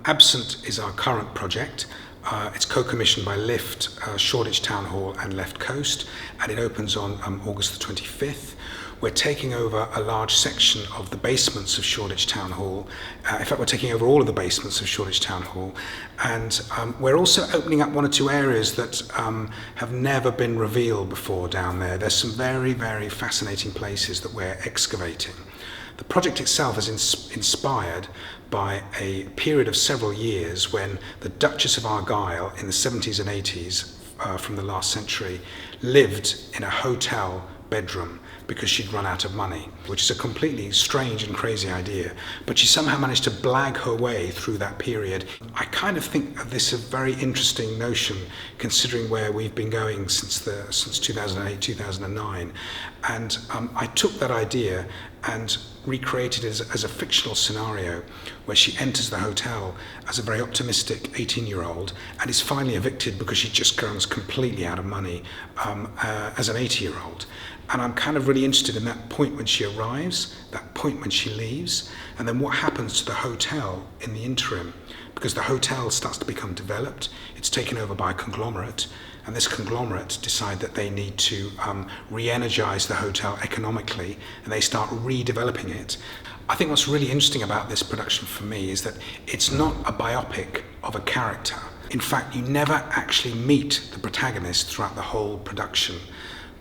Absent is our current project. It's co-commissioned by Lift, Shoreditch Town Hall and Left Coast, and it opens on August the 25th. We're taking over a large section of the basements of Shoreditch Town Hall. In fact, we're taking over all of the basements of Shoreditch Town Hall, and we're also opening up one or two areas that have never been revealed before down there. There's some very, very fascinating places that we're excavating. The project itself is inspired by a period of several years when the Duchess of Argyll in the 70s and 80s from the last century lived in a hotel bedroom because she'd run out of money, which is a completely strange and crazy idea, but she somehow managed to blag her way through that period. I kind of think of this a very interesting notion considering where we've been going since 2008, 2009, and I took that idea and recreated it as a fictional scenario where she enters the hotel as a very optimistic 18-year-old and is finally evicted because she just runs completely out of money as an 80-year-old. And I'm kind of really interested in that point when she arrives, that point when she leaves, and then what happens to the hotel in the interim, because the hotel starts to become developed, it's taken over by a conglomerate, and this conglomerate decide that they need to re-energize the hotel economically, and they start redeveloping it. I think what's really interesting about this production for me is that it's not a biopic of a character. In fact, you never actually meet the protagonist throughout the whole production,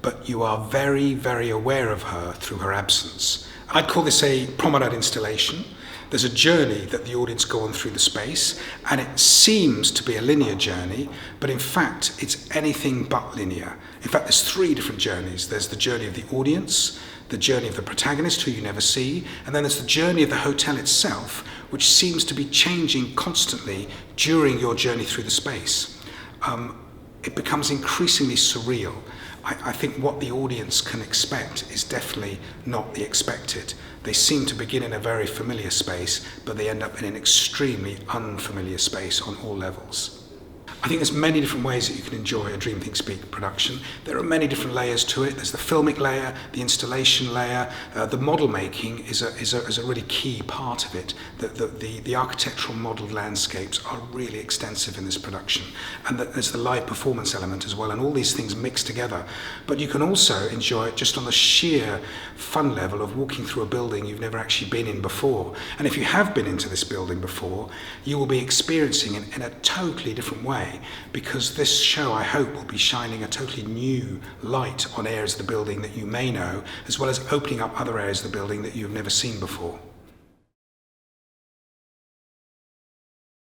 but you are very, very aware of her through her absence. I'd call this a promenade installation. There's a journey that the audience go on through the space, and it seems to be a linear journey, but in fact, it's anything but linear. In fact, there's three different journeys. There's the journey of the audience, the journey of the protagonist, who you never see, and then there's the journey of the hotel itself, which seems to be changing constantly during your journey through the space. It becomes increasingly surreal. I think what the audience can expect is definitely not the expected. They seem to begin in a very familiar space, but they end up in an extremely unfamiliar space on all levels. I think there's many different ways that you can enjoy a Dream Think Speak production. There are many different layers to it. There's the filmic layer, the installation layer, the model making is a really key part of it. The architectural modelled landscapes are really extensive in this production, and there's the live performance element as well, and all these things mixed together. But you can also enjoy it just on the sheer fun level of walking through a building you've never actually been in before. And if you have been into this building before, you will be experiencing it in a totally different way, because this show, I hope, will be shining a totally new light on areas of the building that you may know, as well as opening up other areas of the building that you've never seen before.